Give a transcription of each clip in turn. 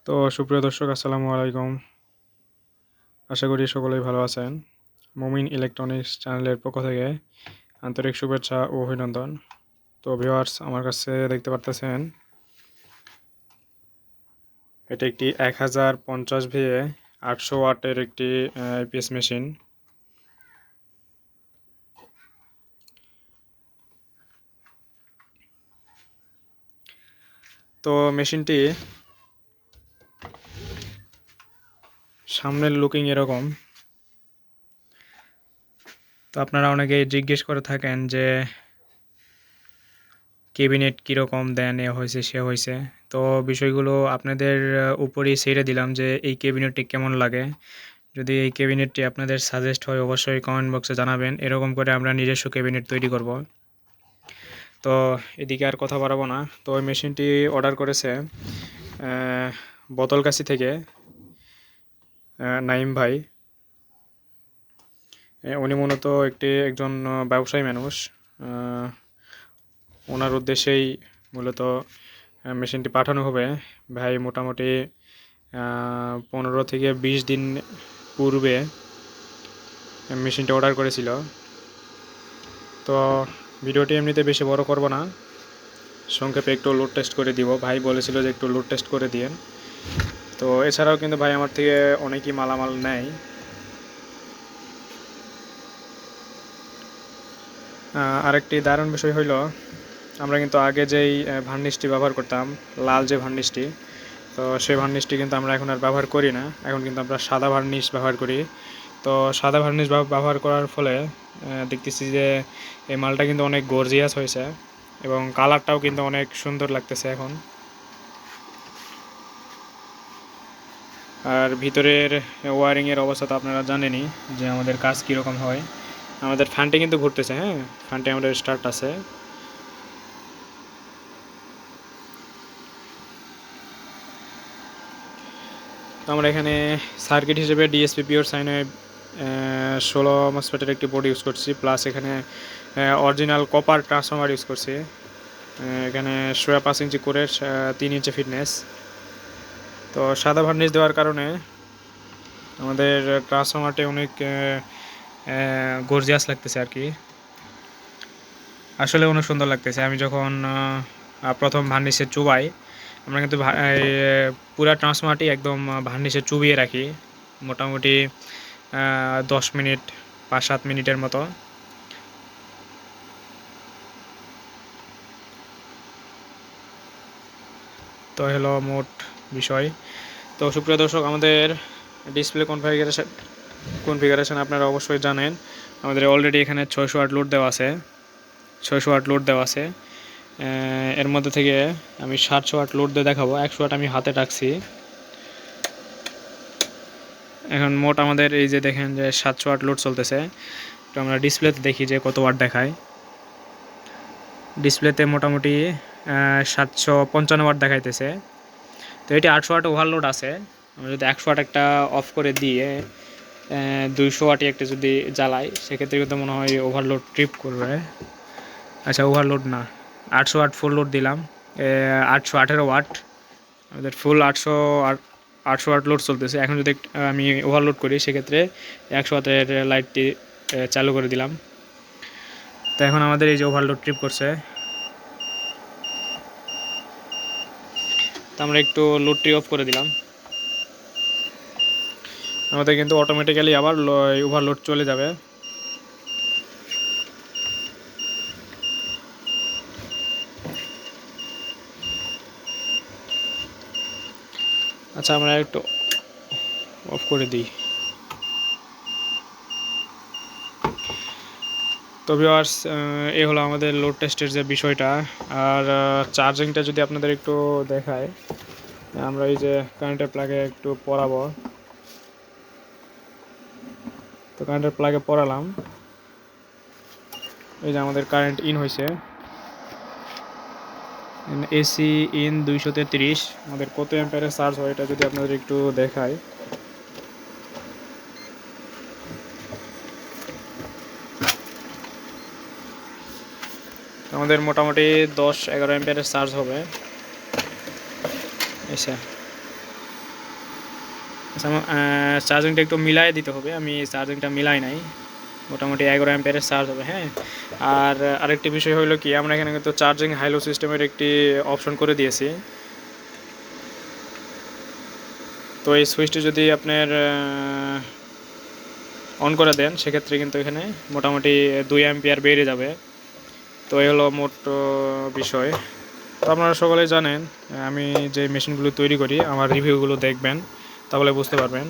তো সুপ্রিয় দর্শক আসসালামু আলাইকুম। আশা করি সকলেই ভালো আছেন। মুমিন ইলেকট্রনিক্স চ্যানেলের পক্ষ থেকে আন্তরিক শুভেচ্ছা ও অভিনন্দন। তো ভিউয়ার্স, আমার কাছে দেখতে পারতেছেন এটি একটি 1050 ভিএ 800 ওয়াটের একটি আইপিএস মেশিন। তো মেশিনটি সামনের লুকিং এরকম। তো আপনারা অনেকেই জিজ্ঞেস করে থাকেন যে ক্যাবিনেট কীরকম দেন, এ হয়েছে সে হয়েছে। তো বিষয়গুলো আপনাদের উপরেই ছেড়ে দিলাম যে এই ক্যাবিনেটটি কেমন লাগে। যদি এই ক্যাবিনেটটি আপনাদের সাজেস্ট হয় অবশ্যই কমেন্ট বক্সে জানাবেন। এরকম করে আমরা নিজস্ব ক্যাবিনেট তৈরি করব। তো এদিকে আর কথা বাড়াবো না। তো ওই মেশিনটি অর্ডার করেছে বোতলগাছি থেকে নাইম ভাই। উনি মূলত একজন ব্যবসায়ী মানুষ। ওনার উদ্দেশ্যেই মূলত মেশিনটি পাঠানো হবে। ভাই মোটামুটি 15 থেকে 20 দিন পূর্বে মেশিনটা অর্ডার করেছিল। তো ভিডিওটি এমনিতে বেশি বড় করব না, সংক্ষেপে একটু লোড টেস্ট করে দিব। ভাই বলেছিল যে একটু লোড টেস্ট করে দিয়েন। তো এছাড়াও কিন্তু ভাই আমার থেকে অনেকই মালামাল নেয়। আরেকটি দারুণ বিষয় হইল, আমরা কিন্তু আগে যেই ভার্নিশটি ব্যবহার করতাম, লাল যে ভার্নিশটি, তো সেই ভার্নিশটি কিন্তু আমরা এখন আর ব্যবহার করি না। এখন কিন্তু আমরা সাদা ভার্নিশ ব্যবহার করি। তো সাদা ভার্নিশ ব্যবহার করার ফলে দেখতেছি যে এই মালটা কিন্তু অনেক গর্জিয়াস হয়েছে এবং কালারটাও কিন্তু অনেক সুন্দর লাগতেছে এখন। আর ভিতরের ওয়ারিংয়ের অবস্থা তো আপনারা জানেনই যে আমাদের কাজ কীরকম হয়। আমাদের ফ্যানটি কিন্তু ঘুরতেছে, হ্যাঁ, ফ্যানটি আমাদের স্টার্ট আছে। তো আমরা এখানে সার্কিট হিসেবে ডিএসপি পিওর সাইনে 16 মসফেটের একটি বোর্ড ইউজ করছি, প্লাস এখানে অরিজিনাল কপার ট্রান্সফর্মার ইউজ করছি। এখানে 5.5 ইঞ্চি করে 3 ইঞ্চি ফিটনেস। তো সাদা ভার্নিশ দেওয়ার কারণে আমাদের ট্রান্সফর্মারটি অনেক গর্জিয়াস লাগতেছে আর কি। আসলে অনেক সুন্দর লাগতেছে। আমি যখন প্রথম ভার্নিশে চুবাই, আমরা কিন্তু পুরা ট্রান্সফর্মারটি একদম ভার্নিশে চুবিয়ে রাখি মোটামুটি 10 মিনিট 5-7 মিনিটের মতো। তো হলো মোট বিষয়। তো সুপ্রিয় দর্শক, আমাদের ডিসপ্লে কনফিগারেশন আপনারা অবশ্যই জানেন। আমাদের অলরেডি এখানে 600 ওয়াট লোড দেওয়া আছে। 600 ওয়াট লোড দেওয়া আছে। এর মধ্যে থেকে আমি 700 ওয়াট লোড দিয়ে দেখাবো। 100 ওয়াট আমি হাতে রাখছি। এখন মোট আমাদের এই যে দেখেন যে 700 ওয়াট লোড চলতেছে। তো আমরা ডিসপ্লেতে দেখি যে কত ওয়াট দেখায়। ডিসপ্লেতে মোটামুটি 755 ওয়াট দেখাইতেছে। তো এটি 800 ওয়াট ওভারলোড আছে। আমরা যদি 100 ওয়াট একটা অফ করে দিয়ে 200 ওয়াটই একটা যদি জ্বালাই, সেক্ষেত্রে কিন্তু মনে হয় ওভারলোড ট্রিপ করবে। আচ্ছা, ওভারলোড না, 800 ওয়াট ফুল লোড দিলাম। 818 ওয়াট আমাদের ফুল 800 ওয়াট লোড চলতেছে। এখন যদি আমি ওভারলোড করি, সেক্ষেত্রে 100 ওয়াটের লাইটটি চালু করে দিলাম। তো এখন আমাদের এই যে ওভারলোড ট্রিপ করছে। তো আমরা একটু লোডটি অফ করে দিলাম। আমাদের কিন্তু অটোমেটিক্যালি আবার ওভারলোড চলে যাবে। আচ্ছা, আমরা একটু অফ করে দিই। তো ভিউয়ার্স, এই হলো আমাদের লোড টেস্টের যে বিষয়টা। আর চার্জিংটা যদি আপনাদের একটু দেখায়, আমরা এই যে কারেন্টের প্লাগে একটু পরাবো। তো কারেন্টের প্লাগে পরালাম। এই যে আমাদের কারেন্ট ইন হয়েছে, এসি ইন 233। আমাদের কত অ্যাম্পিয়ারের চার্জ হয় এটা যদি আপনাদের একটু দেখায়। আমাদের মোটামুটি 10-11 অ্যাম্পিয়ারের চার্জ হবে। আচ্ছা, চার্জিংটা একটু মিলাই দিতে হবে, আমি চার্জিংটা মিলাই নাই, মোটামুটি 11 অ্যাম্পিয়ারের চার্জ হবে। হ্যাঁ, আর আরেকটি বিষয় হলো কি, আমরা এখানে কিন্তু চার্জিং হাইলো সিস্টেমের একটি অপশন করে দিয়েছি। তো এই সুইচটি যদি আপনার অন করে দেন সেক্ষেত্রে কিন্তু এখানে মোটামুটি 2 অ্যাম্পিয়ার বেড়ে যাবে। তো এই হলো মোট বিষয়। তো আপনারা সকলেই জানেন, আমি যে মেশিনগুলো তৈরি করি আমার রিভিউগুলো দেখবেন, তাহলে বুঝতে পারবেন।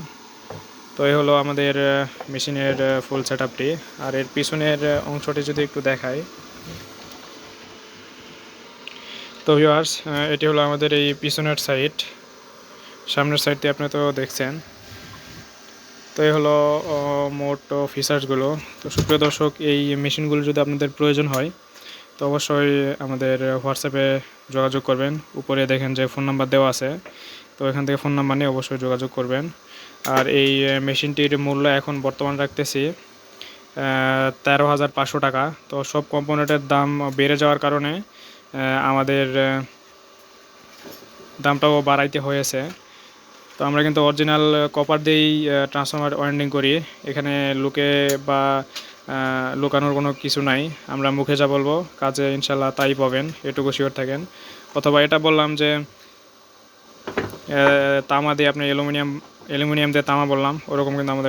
তো এই হলো আমাদের মেশিনের ফুল সেটআপটি। আর এর পিছনের অংশটি যদি একটু দেখাই, তো ভিউয়ার্স এটি হলো আমাদের এই পিছনের সাইড, সামনের সাইডটি আপনি তো দেখছেন। তো এই হলো মোট ফিচার্সগুলো। তো সুপ্রিয় দর্শক, এই মেশিনগুলো যদি আপনাদের প্রয়োজন হয় তো অবশ্যই আমাদের হোয়াটসঅ্যাপে যোগাযোগ করবেন। উপরে দেখেন যে ফোন নাম্বার দেওয়া আছে, তো এখান থেকে ফোন নাম্বার নিয়ে অবশ্যই যোগাযোগ করবেন। আর এই মেশিনটির মূল্য এখন বর্তমান রাখতেছি 13,500 টাকা। তো সব কম্পোনেন্টের দাম বেড়ে যাওয়ার কারণে আমাদের দামটাও বাড়াইতে হয়েছে। তো আমরা কিন্তু অরিজিনাল কপার দিয়েই ট্রান্সফরমার ওয়াইন্ডিং করি, এখানে লুকে বা লুকানোর কোনো কিছু নাই। আমরা মুখে যা বলবো কাজে ইনশাল্লাহ তাই পাবেন, এটুকু শিওর থাকেন। অথবা এটা বললাম যে তামা দিয়ে আপনি অ্যালুমিনিয়াম দিয়ে তামা বললাম, ওরকম কিন্তু আমাদের